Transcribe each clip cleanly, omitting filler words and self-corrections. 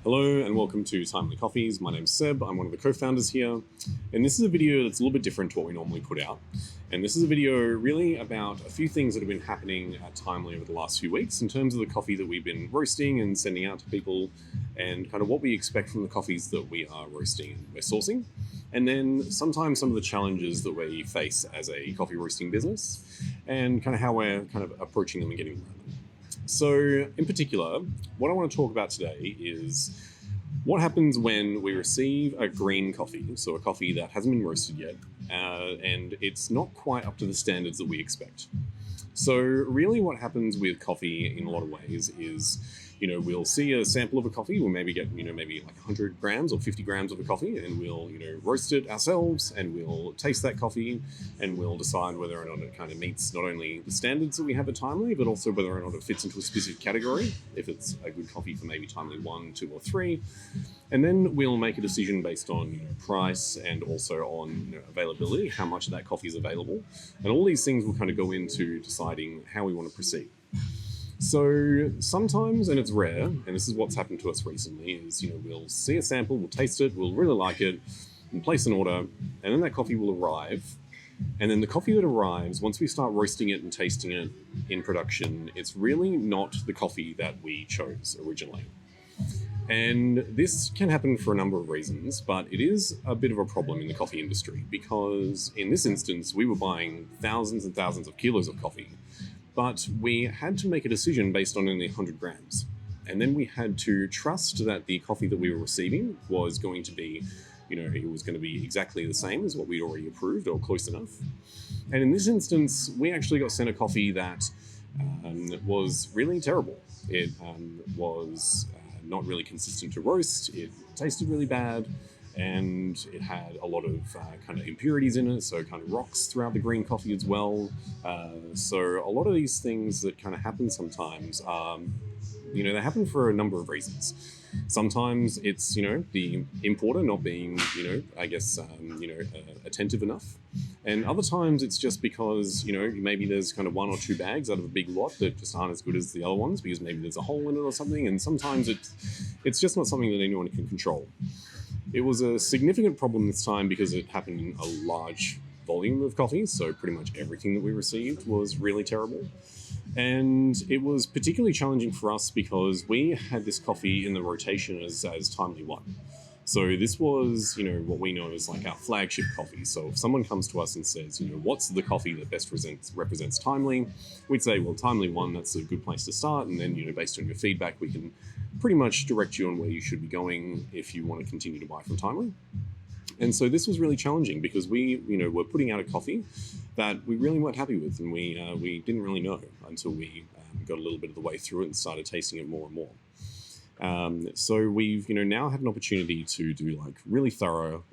Hello and welcome to Timely Coffees. My name's Seb, I'm one of the co-founders here, and this is a video that's a little bit different to what we normally put out. And this is a video really about a few things that have been happening at Timely over the last few weeks in terms of the coffee that we've been roasting and sending out to people, and kind of what we expect from the coffees that we are roasting and we're sourcing. And then sometimes some of the challenges that we face as a coffee roasting business, and kind of how we're kind of approaching them and getting around them. So in particular, what I want to talk about today is what happens when we receive a green coffee, so a coffee that hasn't been roasted yet, and it's not quite up to the standards that we expect. So really what happens with coffee in a lot of ways is, we'll see a sample of a coffee, we'll maybe get, maybe like 100 grams or 50 grams of a coffee, and we'll, roast it ourselves, and we'll taste that coffee, and we'll decide whether or not it kind of meets not only the standards that we have at Timely, but also whether or not it fits into a specific category, if it's a good coffee for maybe Timely 1, 2, or 3. And then we'll make a decision based on price and also on availability, how much of that coffee is available. And all these things will kind of go into deciding how we want to proceed. So sometimes, and it's rare, and this is what's happened to us recently, is we'll see a sample, we'll taste it, we'll really like it, and place an order, and then that coffee will arrive. And then the coffee that arrives, once we start roasting it and tasting it in production, it's really not the coffee that we chose originally. And this can happen for a number of reasons, but it is a bit of a problem in the coffee industry because in this instance, we were buying thousands and thousands of kilos of coffee, but we had to make a decision based on only 100 grams. And then we had to trust that the coffee that we were receiving was going to be, it was going to be exactly the same as what we'd already approved or close enough. And in this instance, we actually got sent a coffee that was really terrible. It was not really consistent to roast, it tasted really bad, and it had a lot of kind of impurities in it, so kind of rocks throughout the green coffee as well. So a lot of these things that kind of happen sometimes, they happen for a number of reasons. Sometimes it's, the importer not being, attentive enough. And other times it's just because, maybe there's kind of one or two bags out of a big lot that just aren't as good as the other ones because maybe there's a hole in it or something. And sometimes it's just not something that anyone can control. It was a significant problem this time because it happened in a large volume of coffee. So pretty much everything that we received was really terrible. And it was particularly challenging for us because we had this coffee in the rotation as Timely 1. So this was, what we know as like our flagship coffee. So if someone comes to us and says, what's the coffee that best represents Timely, we'd say, well, Timely 1, that's a good place to start. And then, based on your feedback, we can pretty much direct you on where you should be going if you want to continue to buy from Timely. And so this was really challenging because we, were putting out a coffee that we really weren't happy with, and we didn't really know until we got a little bit of the way through it and started tasting it more and more. So we've, now had an opportunity to do like really thorough,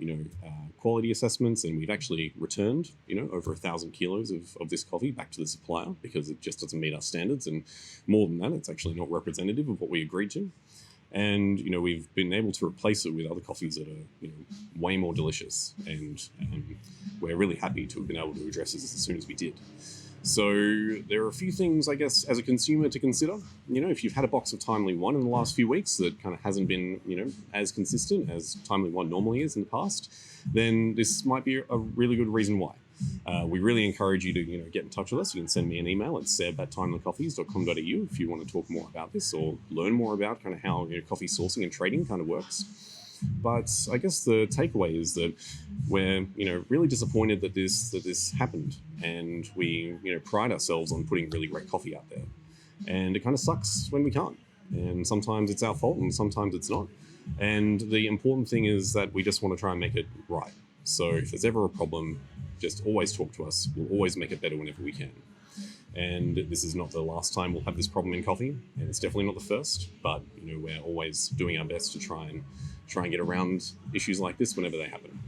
quality assessments, and we've actually returned, over 1,000 kilos of this coffee back to the supplier because it just doesn't meet our standards. And more than that, it's actually not representative of what we agreed to. And, we've been able to replace it with other coffees that are, way more delicious. And we're really happy to have been able to address this as soon as we did. So there are a few things, I guess, as a consumer to consider. If you've had a box of Timely 1 in the last few weeks that kind of hasn't been, as consistent as Timely 1 normally is in the past, then this might be a really good reason why. We really encourage you to, get in touch with us. You can send me an email at seb@timelycoffees.com.au if you want to talk more about this or learn more about kind of how coffee sourcing and trading kind of works. But I guess the takeaway is that we're, really disappointed that this happened, and we, pride ourselves on putting really great coffee out there. And it kind of sucks when we can't. And sometimes it's our fault and sometimes it's not. And the important thing is that we just want to try and make it right. So if there's ever a problem, just always talk to us. We'll always make it better whenever we can. And this is not the last time we'll have this problem in coffee, and it's definitely not the first, but we're always doing our best to try and get around issues like this whenever they happen.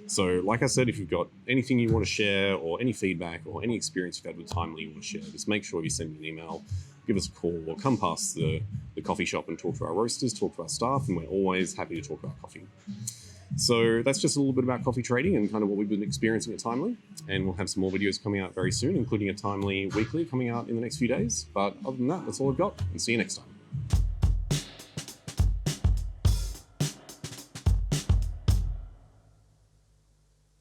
So like I said, if you've got anything you want to share or any feedback or any experience you've had with Timely you want to share, just make sure you send me an email, give us a call, or come past the coffee shop and talk to our roasters, talk to our staff, and we're always happy to talk about coffee. So that's just a little bit about coffee trading and kind of what we've been experiencing at Timely. And we'll have some more videos coming out very soon, including a Timely weekly coming out in the next few days. But other than that, that's all I've got, and see you next time.